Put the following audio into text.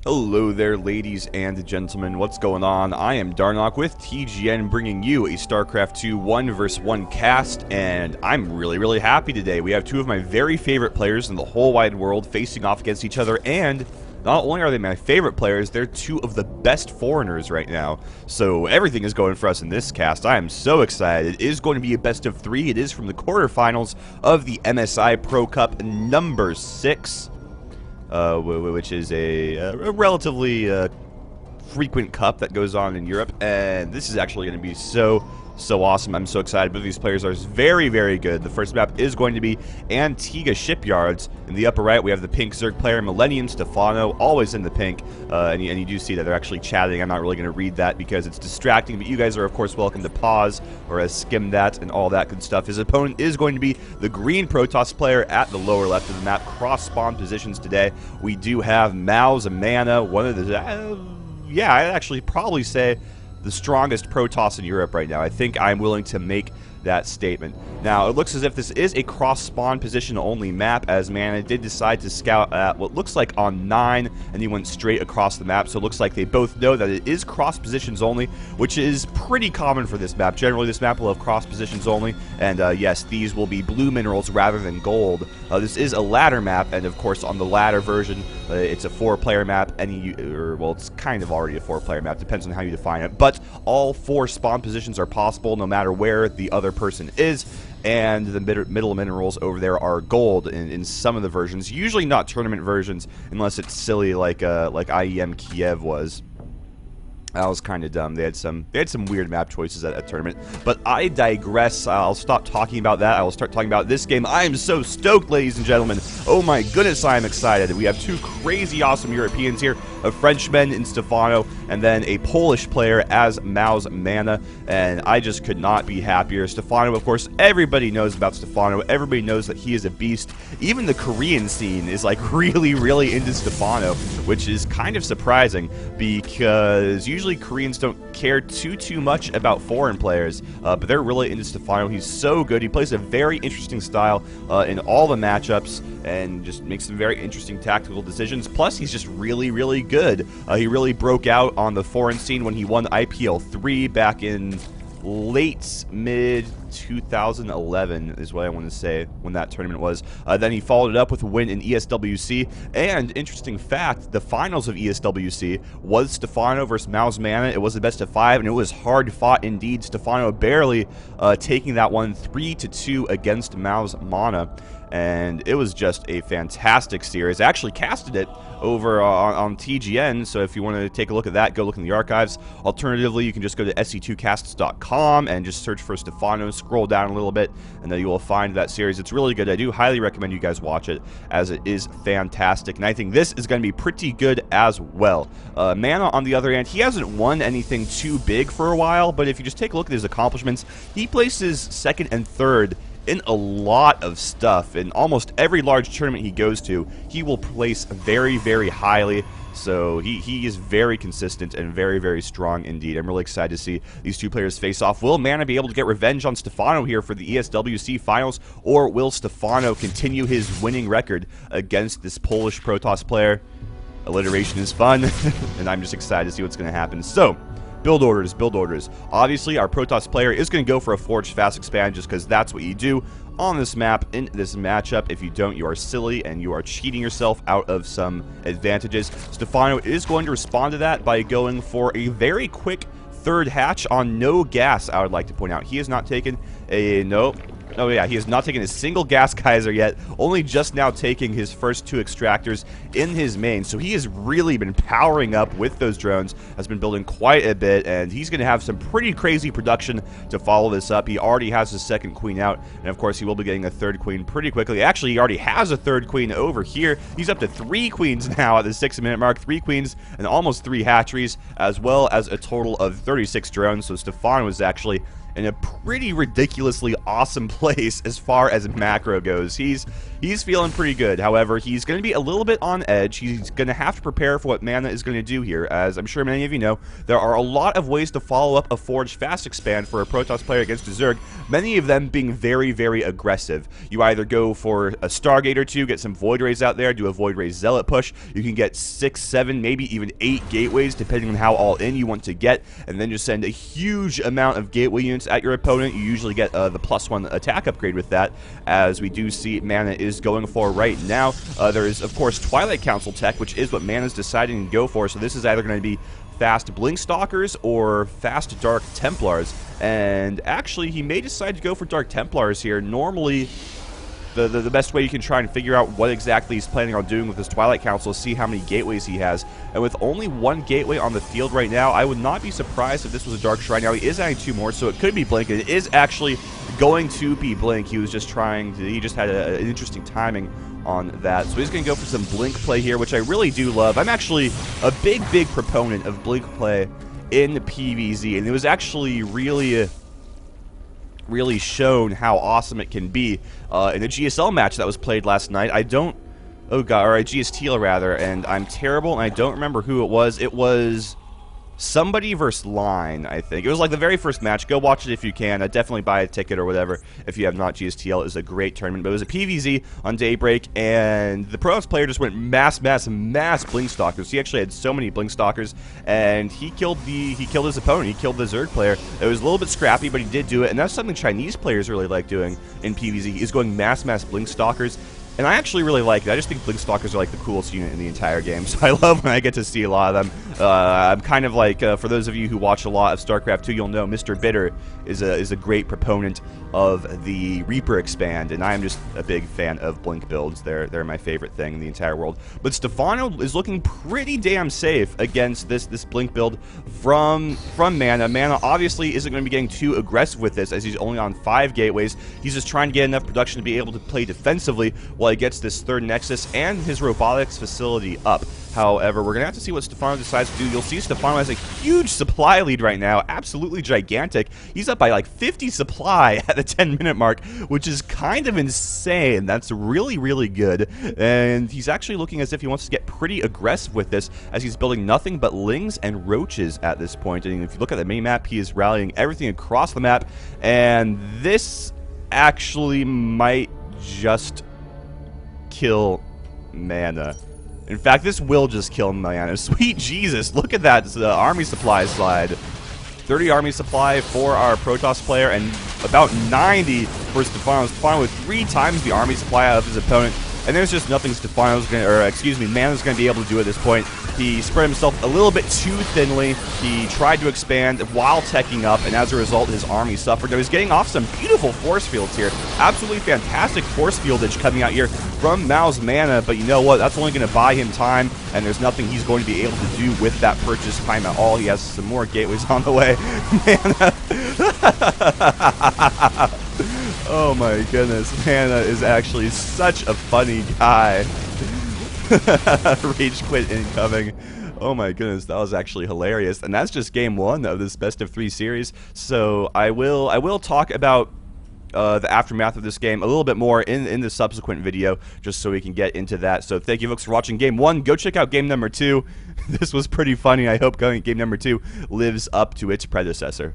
Hello there, ladies and gentlemen. What's going on? I am Darnock with TGN, bringing you a StarCraft 2 1 vs 1 cast, and I'm really happy today. We have two of my very favorite players in the whole wide world facing off against each other, and not only are they my favorite players, they're two of the best foreigners right now. So everything is going for us in this cast. I am so excited. It is going to be a best of 3. It is from the quarterfinals of the MSI Pro Cup number 6. Which is a relatively frequent cup that goes on in Europe, and this is actually going to be so awesome. I'm so excited, but these players are very good. The first map is going to be Antigua Shipyards. In the upper right, we have the pink Zerg player, Millennium Stephano, always in the pink, and you do see that they're actually chatting. I'm not really going to read that because it's distracting, but you guys are, of course, welcome to pause or skim that and all that good stuff. His opponent is going to be the green Protoss player at the lower left of the map. Cross-spawn positions today. We do have Mao's Mana, one of the... yeah, I'd actually probably say the strongest Protoss in Europe right now. I think I'm willing to make that statement. Now, it looks as if this is a cross-spawn position-only map, as Mana did decide to scout at what looks like on 9, and he went straight across the map, so it looks like they both know that it is cross-positions only, which is pretty common for this map. Generally, this map will have cross-positions only, and yes, these will be blue minerals rather than gold. This is a ladder map, and of course, on the ladder version, it's a 4-player map, well, it's kind of already a 4-player map, depends on how you define it, but all 4 spawn positions are possible no matter where the other person is, and the middle minerals over there are gold in some of the versions, usually not tournament versions unless it's silly like IEM Kiev was. That was kind of dumb. They had some weird map choices at a tournament. But I digress. I'll stop talking about that. I will start talking about this game. I am so stoked, ladies and gentlemen. Oh my goodness, I am excited. We have two crazy awesome Europeans here, a Frenchman in Stephano, and then a Polish player as Mao's Mana, and I just could not be happier. Stephano, of course, everybody knows about Stephano. Everybody knows that he is a beast. Even the Korean scene is like really into Stephano, which is kind of surprising because usually Koreans don't care too much about foreign players, but they're really into Stephano. He's so good. He plays a very interesting style in all the matchups and just makes some very interesting tactical decisions. Plus, he's just really good. He really broke out on the foreign scene when he won IPL 3 back in mid 2011 is what I want to say when that tournament was. Then he followed it up with a win in ESWC, and interesting fact, the finals of ESWC was Stephano versus Mao's Mana. It was the best of 5, and it was hard fought indeed. Stephano barely taking that one 3-2 against Mao's Mana, and it was just a fantastic series. I actually casted it over on TGN, so if you want to take a look at that, go look in the archives. Alternatively, you can just go to sc2casts.com and just search for Stephano, scroll down a little bit, and then you will find that series. It's really good. I do highly recommend you guys watch it, as it is fantastic, and I think this is going to be pretty good as well. Mana, on the other hand, he hasn't won anything too big for a while, but if you just take a look at his accomplishments, he places 2nd and 3rd in a lot of stuff. In almost every large tournament he goes to, he will place very highly. So he is very consistent and very strong indeed. I'm really excited to see these two players face off. Will Mana be able to get revenge on Stephano here for the ESWC finals, or will Stephano continue his winning record against this Polish Protoss player? Alliteration is fun, and I'm just excited to see what's going to happen. So, build orders. Obviously, our Protoss player is going to go for a Forge Fast Expand just because that's what you do on this map in this matchup. If you don't, you are silly and you are cheating yourself out of some advantages. Stephano is going to respond to that by going for a very quick 3rd hatch on no gas, I would like to point out. He has not taken a... Nope. Oh yeah, he has not taken a single gas geyser yet, only just now taking his first 2 extractors in his main. So he has really been powering up with those drones, has been building quite a bit, and he's going to have some pretty crazy production to follow this up. He already has his 2nd queen out, and of course he will be getting a 3rd queen pretty quickly. Actually, he already has a 3rd queen over here. He's up to 3 queens now at the 6-minute mark, 3 queens and almost 3 hatcheries, as well as a total of 36 drones. So Stephano is actually in a pretty ridiculously awesome place as far as macro goes. He's he's feeling pretty good. However, he's going to be a little bit on edge. He's going to have to prepare for what Mana is going to do here. As I'm sure many of you know, there are a lot of ways to follow up a Forge Fast Expand for a Protoss player against a Zerg, many of them being very, very aggressive. You either go for a Stargate or two, get some Void Rays out there, do a Void Ray Zealot push. You can get 6, 7, maybe even 8 gateways, depending on how all in you want to get, and then just send a huge amount of gateway units at your opponent. You usually get the +1 attack upgrade with that, as we do see Mana is going for right now. There is, of course, Twilight Council tech, which is what Mana's deciding to go for, so this is either going to be fast Blink Stalkers or fast Dark Templars, and actually he may decide to go for Dark Templars here. Normally, the best way you can try and figure out what exactly he's planning on doing with his Twilight Council is see how many gateways he has. And with only 1 gateway on the field right now, I would not be surprised if this was a Dark Shrine. Now, he is adding 2 more, so it could be Blink. It is actually going to be Blink. He was just trying to, he just had an interesting timing on that. So he's going to go for some Blink play here, which I really do love. I'm actually a big proponent of Blink play in the PvZ, and it was actually really shown how awesome it can be in a GSL match that was played last night. Oh god, or a GSTL rather, and I'm terrible, and I don't remember who it was. It was somebody versus Line, I think. It was like the very first match. Go watch it if you can. Definitely buy a ticket or whatever if you have not. GSTL is a great tournament, but it was a PvZ on Daybreak, and the Protoss player just went mass Blink Stalkers. He actually had so many Blink Stalkers, and he killed his opponent. He killed the Zerg player. It was a little bit scrappy, but he did do it, and that's something Chinese players really like doing in PvZ, is going mass Blink Stalkers. And I actually really like it. I just think Blink Stalkers are like the coolest unit in the entire game, so I love when I get to see a lot of them. I'm kind of like, for those of you who watch a lot of StarCraft 2, you'll know Mr. Bitter is a great proponent of the Reaper expand, and I'm just a big fan of Blink builds. They're my favorite thing in the entire world. But Stephano is looking pretty damn safe against this Blink build from Mana. Mana obviously isn't going to be getting too aggressive with this, as he's only on 5 gateways. He's just trying to get enough production to be able to play defensively while he gets this 3rd Nexus and his robotics facility up. However, we're going to have to see what Stephano decides to do. You'll see Stephano has a huge supply lead right now, absolutely gigantic. He's up by like 50 supply at the 10-minute mark, which is kind of insane. That's really good. And he's actually looking as if he wants to get pretty aggressive with this, as he's building nothing but Lings and Roaches at this point. And if you look at the mini-map, he is rallying everything across the map. And this actually might just kill Mana. In fact, this will just kill Mana. Sweet Jesus, look at that army supply slide. 30 army supply for our Protoss player, and about 90 for Stephano. Stephano with 3 times the army supply out of his opponent. And there's just nothing Stephano's going to, or excuse me, Mana's going to be able to do at this point. He spread himself a little bit too thinly. He tried to expand while teching up, and as a result, his army suffered. Now he's getting off some beautiful force fields here. Absolutely fantastic force fieldage coming out here from Mao's Mana, but you know what? That's only going to buy him time, and there's nothing he's going to be able to do with that purchase time at all. He has some more gateways on the way. Mana. Oh my goodness, Mana is actually such a funny guy. Rage quit incoming. Oh my goodness, that was actually hilarious. And that's just game 1 of this best of 3 series. So I will talk about the aftermath of this game a little bit more in the subsequent video, just so we can get into that. So thank you folks for watching game 1. Go check out game number 2. This was pretty funny. I hope game number 2 lives up to its predecessor.